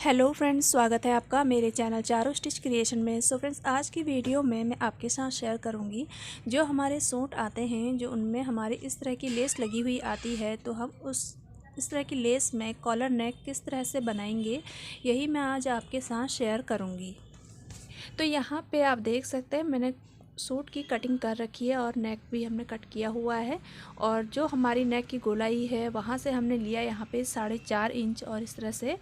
Hello friends, स्वागत है आपका मेरे चैनल चारों स्टिच क्रिएशन में। सो फ्रेंड्स, आज की वीडियो में मैं आपके साथ शेयर करूंगी जो हमारे सूट आते हैं, जो उनमें हमारी इस तरह की लेस लगी हुई आती है, तो हम इस तरह की लेस में कॉलर नेक किस तरह से बनाएंगे, यही मैं आज आपके साथ शेयर करूंगी। तो यहाँ पे आप देख सकते हैं मैंने सूट की कटिंग कर रखी है और नेक भी हमने कट किया हुआ है। और जो हमारी नेक की गोलाई है वहाँ से हमने लिया यहाँ पे 4.5 इंच और इस तरह से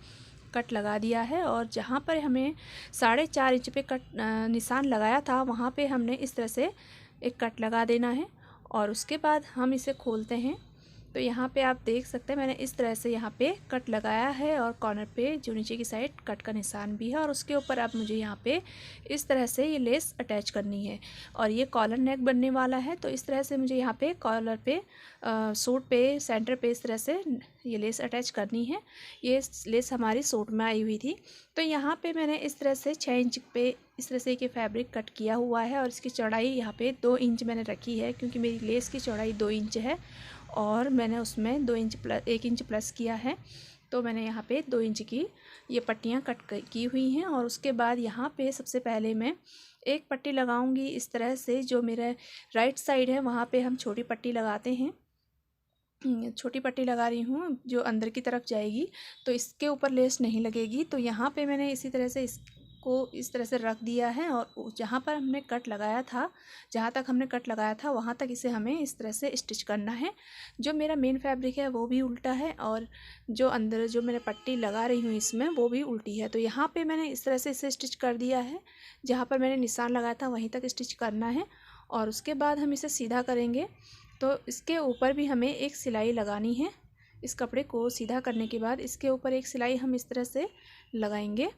कट लगा दिया है। और जहाँ पर हमें 4.5 इंच पे कट निशान लगाया था, वहाँ पे हमने इस तरह से एक कट लगा देना है। और उसके बाद हम इसे खोलते हैं। तो यहाँ पे आप देख सकते हैं मैंने इस तरह से यहाँ पे कट लगाया है और कॉर्नर पे जो नीचे की साइड कट का निशान भी है। और उसके ऊपर अब मुझे यहाँ पे इस तरह से ये लेस अटैच करनी है। और ये कॉलर नेक बनने वाला है, तो इस तरह से मुझे यहाँ पे कॉलर पे सूट पे सेंटर पे इस तरह से ये लेस अटैच करनी है। ये लेस हमारी सूट में आई हुई थी। तो यहाँ पे मैंने इस तरह से 6 इंच पे इस तरह से ये फैब्रिक कट किया हुआ है। और इसकी चौड़ाई यहाँ पे 2 इंच मैंने रखी है, क्योंकि मेरी लेस की चौड़ाई 2 इंच है और मैंने उसमें 2 इंच प्लस 1 इंच प्लस किया है। तो मैंने यहाँ पे 2 इंच की ये पट्टियाँ कट की हुई हैं। और उसके बाद यहाँ पे सबसे पहले मैं एक पट्टी लगाऊंगी इस तरह से। जो मेरा राइट साइड है वहाँ पे हम छोटी पट्टी लगाते हैं, छोटी पट्टी लगा रही हूँ जो अंदर की तरफ जाएगी, तो इसके ऊपर लेस नहीं लगेगी। तो यहाँ पे मैंने इसी तरह से इसको इस तरह से रख दिया है। और जहाँ पर हमने कट लगाया था, जहाँ तक हमने कट लगाया था वहाँ तक इसे हमें इस तरह से स्टिच करना है। जो मेरा मेन फैब्रिक है वो भी उल्टा है और जो अंदर जो मैंने पट्टी लगा रही हूँ इसमें वो भी उल्टी है। तो यहाँ पर मैंने इस तरह से इसे स्टिच कर दिया है। जहाँ पर मैंने निशान लगाया था वहीं तक स्टिच करना है। और उसके बाद हम इसे सीधा करेंगे। तो इसके ऊपर भी हमें एक सिलाई लगानी है। इस कपड़े को सीधा करने के बाद इसके ऊपर एक सिलाई हम इस तरह से लगाएंगे।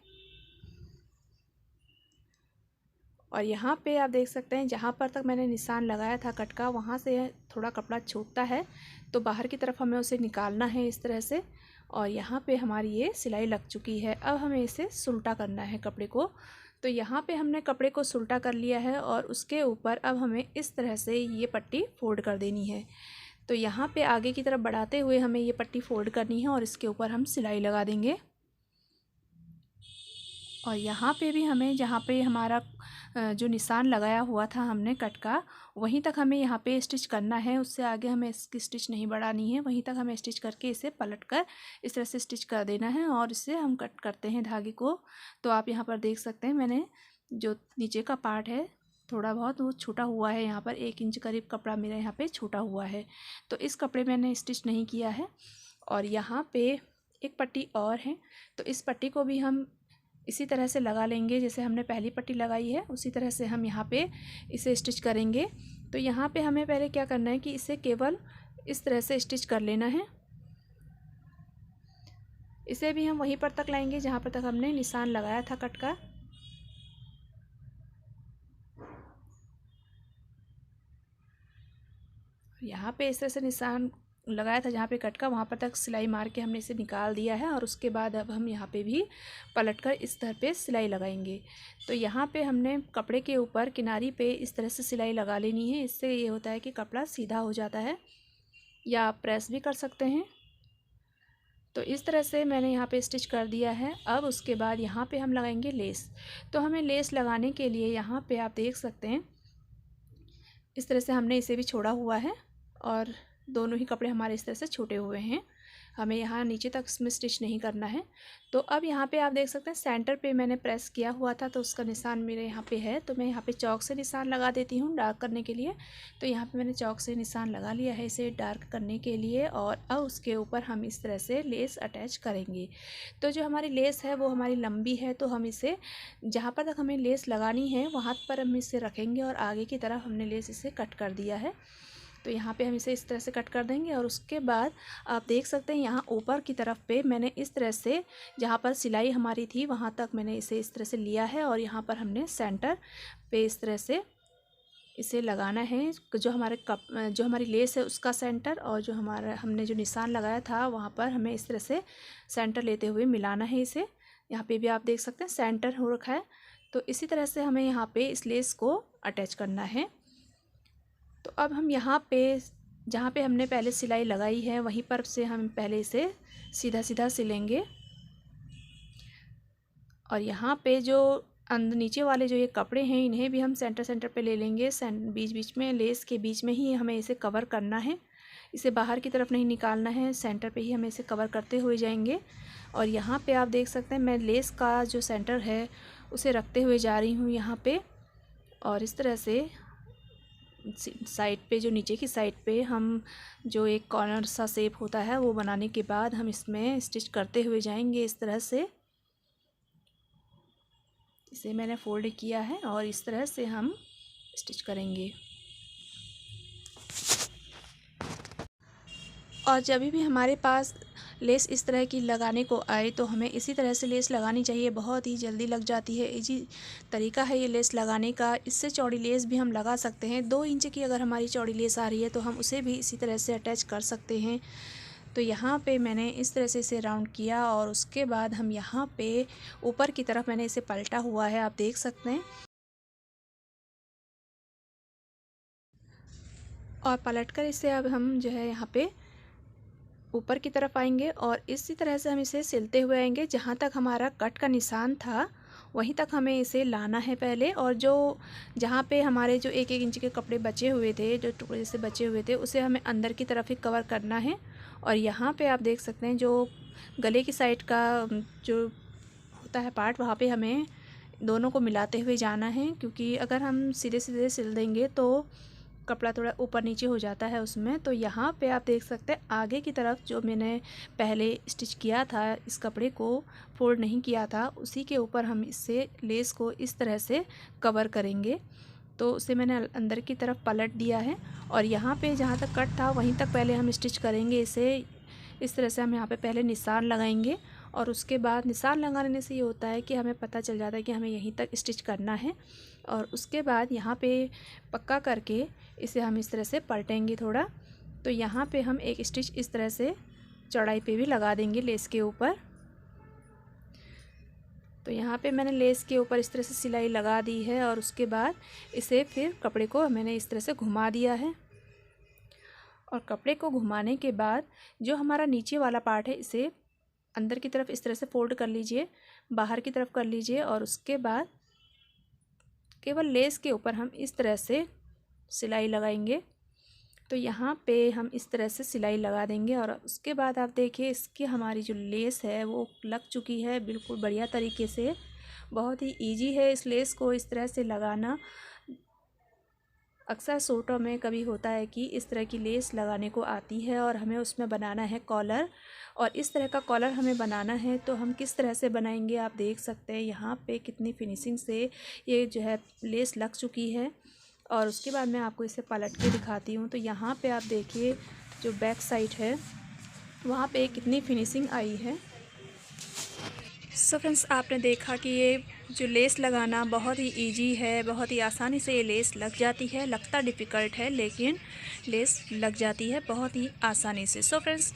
और यहाँ पे आप देख सकते हैं जहाँ पर तक मैंने निशान लगाया था कट का, वहाँ से थोड़ा कपड़ा छूटता है, तो बाहर की तरफ हमें उसे निकालना है इस तरह से। और यहाँ पे हमारी ये सिलाई लग चुकी है। अब हमें इसे सुलटा करना है कपड़े को। तो यहाँ पे हमने कपड़े को सुलटा कर लिया है और उसके ऊपर अब हमें इस तरह से ये पट्टी फोल्ड कर देनी है। तो यहाँ पे आगे की तरफ बढ़ाते हुए हमें ये पट्टी फोल्ड करनी है और इसके ऊपर हम सिलाई लगा देंगे। और यहाँ पे भी हमें जहाँ पे हमारा जो निशान लगाया हुआ था हमने कट का, वहीं तक हमें यहाँ पे स्टिच करना है। उससे आगे हमें इसकी स्टिच नहीं बढ़ानी है, वहीं तक हमें स्टिच करके इसे पलट कर इस तरह से स्टिच कर देना है। और इससे हम कट करते हैं धागे को। तो आप यहाँ पर देख सकते हैं मैंने जो नीचे का पार्ट है थोड़ा बहुत वो छूटा हुआ है। यहाँ पर 1 इंच करीब कपड़ा मेरा यहाँ पे छूटा हुआ है, तो इस कपड़े मैंने स्टिच नहीं किया है। और यहाँ पे एक पट्टी और है, तो इस पट्टी को भी हम इसी तरह से लगा लेंगे जैसे हमने पहली पट्टी लगाई है, उसी तरह से हम यहाँ पे इसे स्टिच करेंगे। तो यहाँ पे हमें पहले क्या करना है कि इसे केवल इस तरह से स्टिच कर लेना है। इसे भी हम वहीं पर तक लाएंगे जहाँ पर तक हमने निशान लगाया था कट का। यहाँ पे इस तरह से निशान लगाया था जहाँ पे कट का, वहाँ पर तक सिलाई मार के हमने इसे निकाल दिया है। और उसके बाद अब हम यहाँ पे भी पलटकर इस तरह पे सिलाई लगाएंगे। तो यहाँ पे हमने कपड़े के ऊपर किनारी पे इस तरह से सिलाई लगा लेनी है। इससे ये होता है कि कपड़ा सीधा हो जाता है, या आप प्रेस भी कर सकते हैं। तो इस तरह से मैंने यहाँ पे स्टिच कर दिया है। अब उसके बाद यहाँ पे हम लगाएंगे लेस। तो हमें लेस लगाने के लिए यहाँ पे आप देख सकते हैं इस तरह से हमने इसे भी छोड़ा हुआ है और दोनों ही कपड़े हमारे इस तरह से छूटे हुए हैं। हमें यहाँ नीचे तक इसमें स्टिच नहीं करना है। तो अब यहाँ पे आप देख सकते हैं सेंटर पे मैंने प्रेस किया हुआ था, तो उसका निशान मेरे यहाँ पे है। तो मैं यहाँ पे चौक से निशान लगा देती हूँ डार्क करने के लिए। तो यहाँ पे मैंने चौक से निशान लगा लिया है इसे डार्क करने के लिए। और अब उसके ऊपर हम इस तरह से लेस अटैच करेंगे। तो जो हमारी लेस है वो हमारी लंबी है, तो हम इसे जहाँ पर तक हमें लेस लगानी है वहाँ पर हम इसे रखेंगे। और आगे की तरफ हमने लेस इसे कट कर दिया है, तो यहाँ पे हम इसे इस तरह से कट कर देंगे। और उसके बाद आप देख सकते हैं यहाँ ऊपर की तरफ पे मैंने इस तरह से जहाँ पर सिलाई हमारी थी वहाँ तक मैंने इसे इस तरह से लिया है। और यहाँ पर हमने सेंटर पे इस तरह से इसे लगाना है। जो हमारी लेस है उसका सेंटर, और जो हमने जो निशान लगाया था वहाँ पर हमें इस तरह से सेंटर लेते हुए मिलाना है इसे। यहाँ पे भी आप देख सकते हैं सेंटर हो रखा है। तो इसी तरह से हमें यहाँ पे इस लेस को अटैच करना है। तो अब हम यहाँ पे जहाँ पे हमने पहले सिलाई लगाई है वहीं पर से हम पहले इसे सीधा सीधा सिलेंगे। और यहाँ पे जो नीचे वाले जो ये कपड़े हैं इन्हें भी हम सेंटर पे ले लेंगे। बीच बीच में लेस के बीच में ही हमें इसे कवर करना है, इसे बाहर की तरफ नहीं निकालना है, सेंटर पे ही हमें इसे कवर करते हुए जाएंगे। और यहाँ पे आप देख सकते हैं मैं लेस का जो सेंटर है उसे रखते हुए जा रही हूँ यहाँ पे। और इस तरह से साइड पे जो नीचे की साइड पे हम जो एक कॉर्नर सा शेप होता है वो बनाने के बाद हम इसमें स्टिच करते हुए जाएंगे। इस तरह से इसे मैंने फोल्ड किया है और इस तरह से हम स्टिच करेंगे। और जब भी हमारे पास लेस इस तरह की लगाने को आए तो हमें इसी तरह से लेस लगानी चाहिए, बहुत ही जल्दी लग जाती है। इजी तरीका है ये लेस लगाने का। इससे चौड़ी लेस भी हम लगा सकते हैं। 2 इंच की अगर हमारी चौड़ी लेस आ रही है तो हम उसे भी इसी तरह से अटैच कर सकते हैं। तो यहाँ पे मैंने इस तरह से इसे राउंड किया और उसके बाद हम यहाँ पे ऊपर की तरफ मैंने इसे पलटा हुआ है, आप देख सकते हैं। और पलटकर इसे अब हम जो है यहाँ पे ऊपर की तरफ आएंगे और इसी तरह से हम इसे सिलते हुए आएंगे। जहाँ तक हमारा कट का निशान था वहीं तक हमें इसे लाना है पहले। और जो जहाँ पे हमारे जो 1-1 इंच के कपड़े बचे हुए थे, जो टुकड़े से बचे हुए थे, उसे हमें अंदर की तरफ ही कवर करना है। और यहाँ पे आप देख सकते हैं जो गले की साइड का जो होता है पार्ट, वहाँ पे हमें दोनों को मिलाते हुए जाना है, क्योंकि अगर हम सीधे सीधे सिल देंगे तो कपड़ा थोड़ा ऊपर नीचे हो जाता है उसमें। तो यहाँ पे आप देख सकते हैं आगे की तरफ जो मैंने पहले स्टिच किया था, इस कपड़े को फोल्ड नहीं किया था, उसी के ऊपर हम इससे लेस को इस तरह से कवर करेंगे। तो उसे मैंने अंदर की तरफ पलट दिया है और यहाँ पे जहाँ तक कट था वहीं तक पहले हम स्टिच करेंगे। इसे इस तरह से हम यहाँ पे पहले निशान लगाएंगे और उसके बाद निशान लगाने से ये होता है कि हमें पता चल जाता है कि हमें यहीं तक स्टिच करना है। और उसके बाद यहाँ पे पक्का करके इसे हम इस तरह से पलटेंगे थोड़ा। तो यहाँ पे हम एक स्टिच इस तरह से चौड़ाई पे भी लगा देंगे लेस के ऊपर। तो यहाँ पे मैंने लेस के ऊपर इस तरह से सिलाई लगा दी है और उसके बाद इसे फिर कपड़े को मैंने इस तरह से घुमा दिया है। और कपड़े को घुमाने के बाद जो हमारा नीचे वाला पार्ट है इसे अंदर की तरफ इस तरह से फोल्ड कर लीजिए, बाहर की तरफ कर लीजिए और उसके बाद केवल लेस के ऊपर हम इस तरह से सिलाई लगाएंगे। तो यहाँ पे हम इस तरह से सिलाई लगा देंगे और उसके बाद आप देखिए इसकी हमारी जो लेस है वो लग चुकी है बिल्कुल बढ़िया तरीके से। बहुत ही इजी है इस लेस को इस तरह से लगाना। अक्सर सूटों में कभी होता है कि इस तरह की लेस लगाने को आती है और हमें उसमें बनाना है कॉलर, और इस तरह का कॉलर हमें बनाना है तो हम किस तरह से बनाएंगे आप देख सकते हैं यहाँ पे कितनी फिनिशिंग से ये जो है लेस लग चुकी है। और उसके बाद मैं आपको इसे पलट के दिखाती हूँ। तो यहाँ पे आप देखिए जो बैक साइड है वहाँ पे कितनी फिनिशिंग आई है। सो फ्रेंड्स, आपने देखा कि ये जो लेस लगाना बहुत ही इजी है, बहुत ही आसानी से ये लेस लग जाती है। लगता डिफ़िकल्ट है लेकिन लेस लग जाती है बहुत ही आसानी से। सो फ्रेंड्स,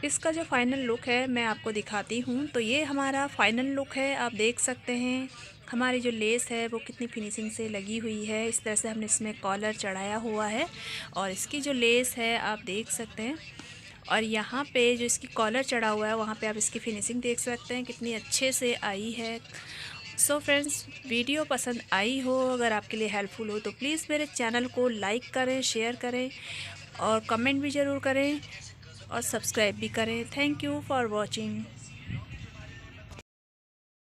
इसका जो फाइनल लुक है मैं आपको दिखाती हूँ। तो ये हमारा फाइनल लुक है, आप देख सकते हैं हमारी जो लेस है वो कितनी फिनिशिंग से लगी हुई है। इस तरह से हमने इसमें कॉलर चढ़ाया हुआ है और इसकी जो लेस है आप देख सकते हैं। और यहाँ पे जो इसकी कॉलर चढ़ा हुआ है वहाँ पे आप इसकी फिनिशिंग देख सकते हैं कितनी अच्छे से आई है। सो फ्रेंड्स, वीडियो पसंद आई हो, अगर आपके लिए हेल्पफुल हो तो प्लीज़ मेरे चैनल को लाइक करें, शेयर करें और कमेंट भी ज़रूर करें और सब्सक्राइब भी करें। Thank you for watching.